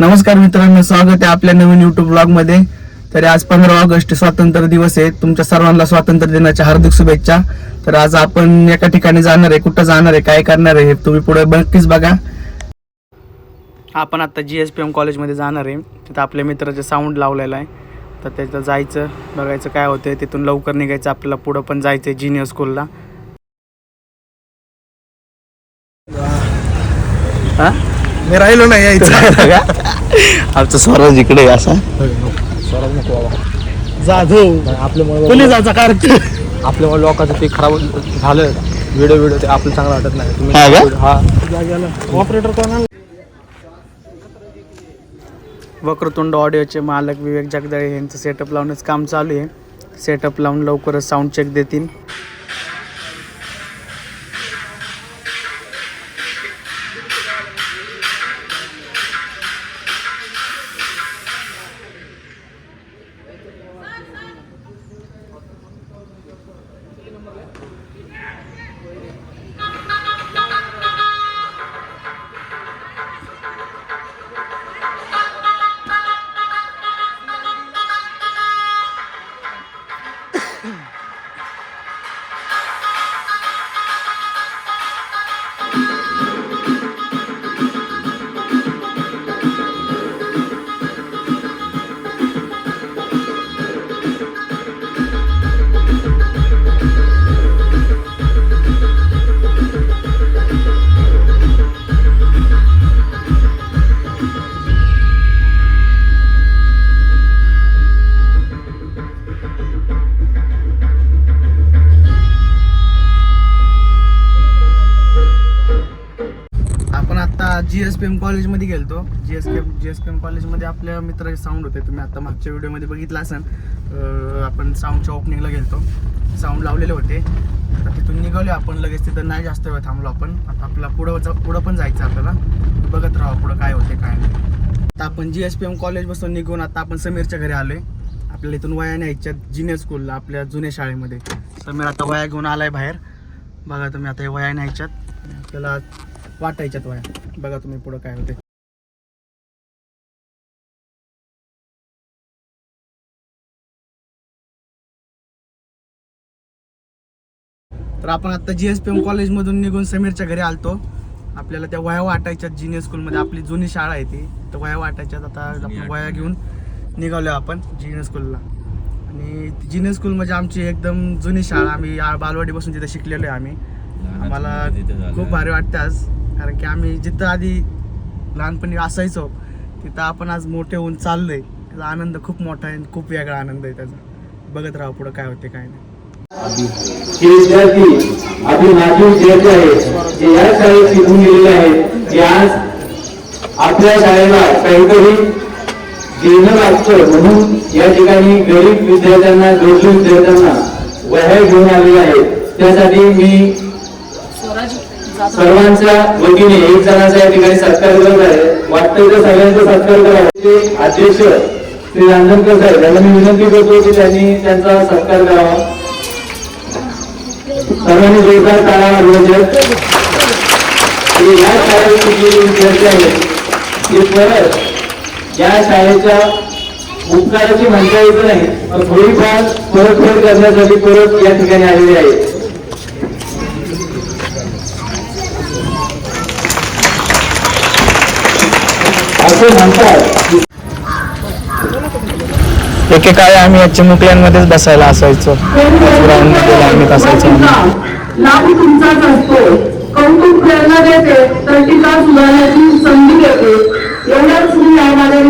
नमस्कार मित्रांनो, स्वागत आहे आपल्या नवीन युट्यूब ब्लॉग मध्ये. तर आज 15 ऑगस्ट स्वातंत्र्य दिवस आहे. तुमच्या सर्वांना स्वातंत्र्य दिनाच्या हार्दिक शुभेच्छा. तर आज आपण एका ठिकाणी जाणार आहे. कुठं जाणार आहे, काय करणार आहे, हे तुम्ही पुढे नक्कीच बघा. आपण आता GSPM कॉलेजमध्ये जाणार आहे. तिथं आपल्या मित्राचे साऊंड लावलेला आहे. तर त्याचं जायचं, बघायचं काय होतं. तिथून लवकर निघायचं, आपल्याला पुढं पण जायचं आहे ज्युनियर स्कूलला. मी राहिलो नाही यायचं. आमचं स्वराज इकडे असा जाधव आपल्यामुळे कोणी जायचा कार आपल्यामुळे लोकांचं ते खराब झालं. व्हिडिओ ते आपलं चांगलं वाटत नाही. तुम्ही ऑपरेटर कोण? वक्रतुंड ऑडिओचे मालक विवेक जगदाळे यांचं सेटअप लावण्याचं काम चालू आहे. सेटअप लावून लवकरच साऊंड चेक देतील. GSPM कॉलेजमध्ये गेलतो. GSPM कॉलेजमध्ये आपल्या मित्राचे साऊंड होते. तुम्ही आता मागच्या व्हिडिओमध्ये बघितलं असाल. आपण साऊंडच्या ओपनिंगला गेलतो, साऊंड लावलेले होते. आता तिथून निघालो आपण लगेच. तिथं नाही जास्त वेळ थांबलो आपण. आता आपल्याला पुढं पण जायचं आपल्याला. बघत राहा पुढं काय होते काय नाही. आता आपण GSPM कॉलेजपासून निघून आता आपण समीरच्या घरी आलोय. आपल्याला इथून वया न्यायच्या ज्युनियर स्कूलला, आपल्या जुन्या शाळेमध्ये. समीर आता वया घेऊन आलाय बाहेर. बघा तुम्ही, आता वया न्यायच्यात आपल्याला वाटायच्यात वया. बघा तुम्ही पुढं काय होते. तर आपण आता GSPM कॉलेजमधून निघून समीरच्या घरी आलतो. आपल्याला त्या वया वाटायच्यात ज्युनियर स्कूलमध्ये. आपली जुनी शाळा आहे ती, तर वया वाटायच्यात. आता आपण वया घेऊन निघालो आपण ज्युनियर स्कूलला. आणि ज्युनियर स्कूल म्हणजे आमची एकदम जुनी शाळा. आम्ही बालवाडीपासून तिथे शिकलेलो आहे आम्ही. आम्हाला खूप भारी वाटतं आज, कारण की आम्ही जिथं आधी लहानपणी असायचो तिथं आपण आज मोठे होऊन चाललोय. त्याचा आनंद खूप मोठा आहे, खूप वेगळा आनंद आहे त्याचा. बघत राहा पुढं काय होते काय नाही. विद्यार्थी आपले नातू विद्यार्थी आहेत जे या शाळेत शिकून गेलेले आहेत, की आज आपल्या शाळेला काहीतरी देणं लागतं म्हणून या ठिकाणी गरीब विद्यार्थ्यांना, गरजू विद्यार्थ्यांना वह्या घेऊन आलेले आहेत. त्यासाठी मी सर्वांच्या वतीने एक जणांचा या ठिकाणी सत्कार करत आहे. वाटतं तर सगळ्यांचा सत्कार करावा. अध्यक्ष श्री रांजणकर साहेब यांना मी विनंती करतो की त्यांनी त्यांचा सत्कार करावा. सर्वांनी जोरदार टाळ्या वाजवायच्या. या शाळेत शिकलेले विद्यार्थी आहेत ते परत या शाळेच्या उपकाराची म्हणता येत नाही, पण थोडीफार परतफेड करण्यासाठी परत या ठिकाणी आलेले आहेत. असं म्हणतात एकेकाळी आम्ही या चिमुकल्यांमध्येच बसायला असायचो. ग्राउंडमध्ये आम्ही बसायचो. लाभ तुमचाच असतो. कौतुक प्रेरणा देते, तर टीका सुधारण्याची संधी देते. एवढ्याच मी माझ्या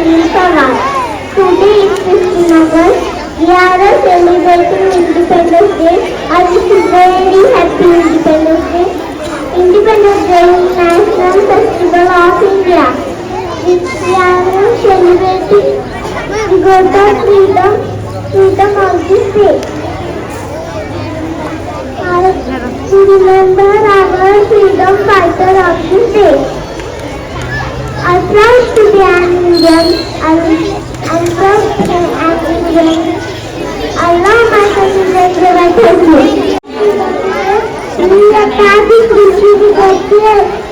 Veer Sawant. Today is 15 August. We are celebrating Independence Day. I wish you very happy Independence Day. Independence Day is National Festival of India. We are celebrating. We got the freedom of this day. To remember our freedom fighter of this day. I'm proud to be an Indian. I'm proud to be an Indian. I love my country very much. मी आता पृथ्वी करते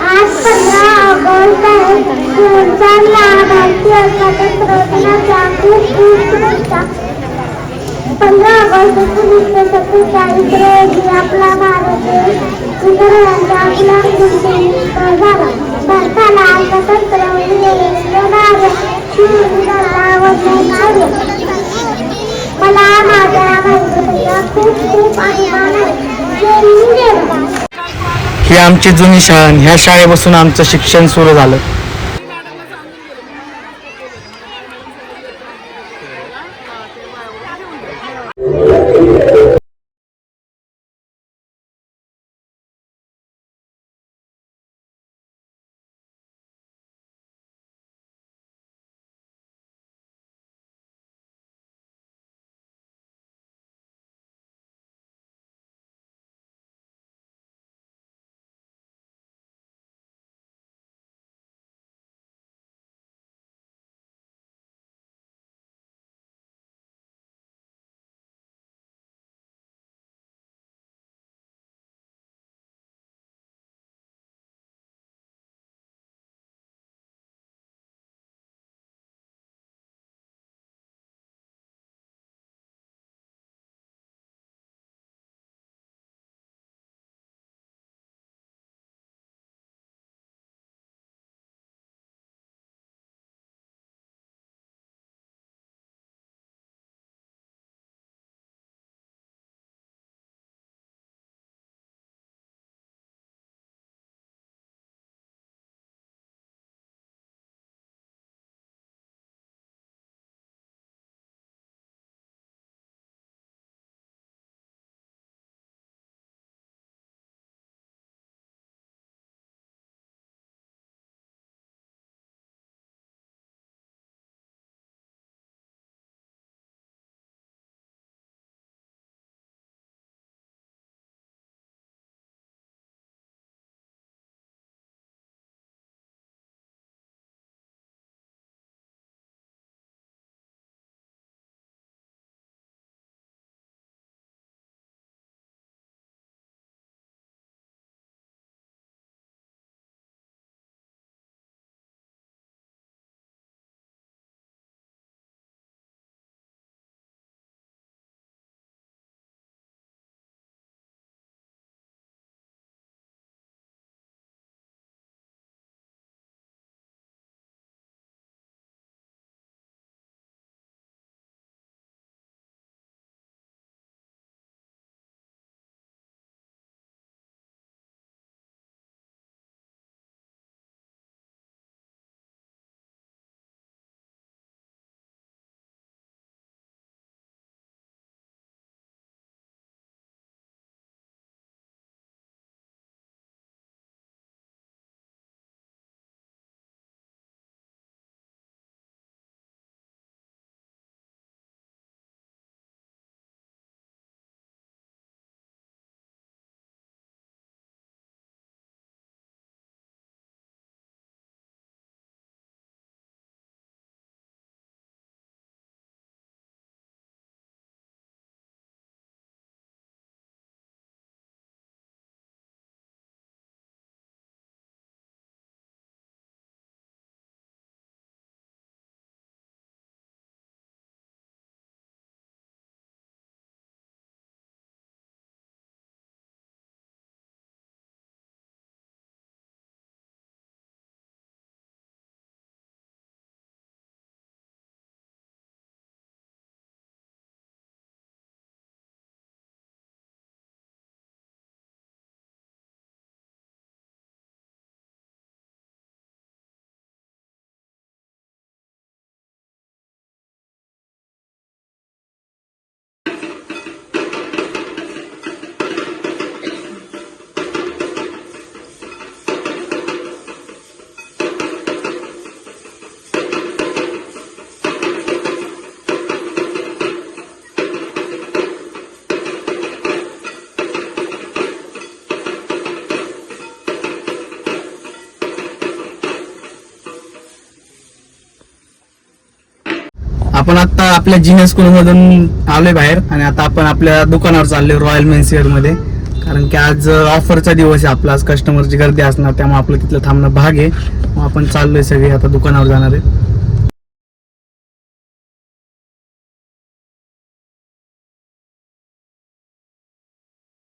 आज 15 August आहे 2010 स्वातंत्र्य दिनाच्या खूप शुभेच्छा 15 August 1947 रोजी आपला भारत देश इंग्रजांच्या गुलामीत झाला भारताला स्वातंत्र्य मिळवणाऱ्या शूरवीरांना वंदन आहे मला माझ्या मातृभूमीचा खूप खूप अभिमान आहे जय हिंद जय भारत. ही आमची जुनी शाळा ह्या शाळेपासून आमचं शिक्षण सुरू झालं. आपण आता आपल्या जिनियर स्कूल मधून आलोय बाहेर आणि आता आपण आपल्या दुकानावर चाललोय रॉयल मेन्स वेअर मध्ये, कारण की आज ऑफरचा दिवस आहे आपला, आज कस्टमरची गर्दी असणार त्यामुळे आपलं तिथलं थांबणं भाग आहे. मग आपण चाललोय सगळे आता दुकानावर जाणार आहे.